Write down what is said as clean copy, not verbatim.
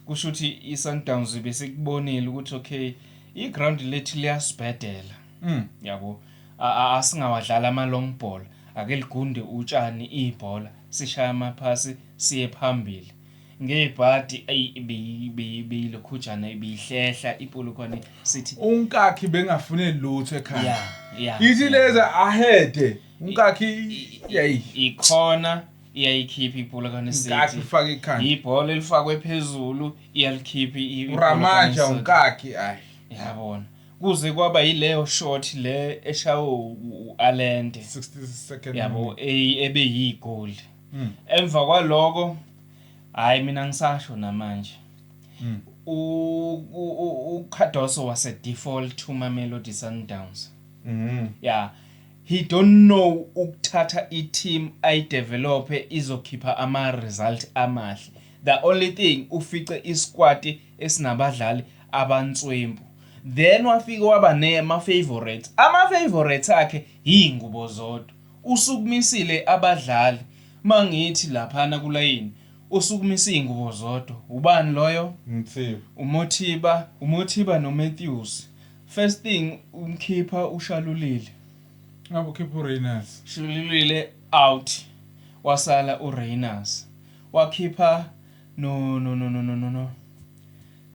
kusho ukuthi iSundowns bese kubonile ukuthi okay iground lethu liyasibhedela yabo asingawadlala ama long ball ake ligunde utshani ibhola sishaya amaphasi siye phambili ngebhadi beyilokhujana ibihlehla ipolokwane sithi unkakhi bengafune lutho ekhaya yithi leza ahead unkakhi ikhona iyayikhipha ipolokwane sithi unkakhi ufaka ikhanda ibhola elifakwe phezulu iyalikhipha uRamaja unkakhi yabona kuze kwaba yileyo shot le eshawo uAlente 60 seconds yabo ebeyigoli emva kwaloko hayi mina ngisasho namanje uKhadoso wase default to Mamelodi Sundowns he don't know ukuthatha i-team ayidevelop izokhipha ama result amahle the only thing ufice isquad esinabadlali abantswempu then wafika waba nema favorites akhe ingubo zodwa usukumisile abadlali mangithi laphana kulayini usukumisa ingubo zodwa ubani loyo Umothiba noMatthews first thing umkhipha ushalulile ngabe ukhipha uReynolds Shululile out wasala uReynolds wakhipha no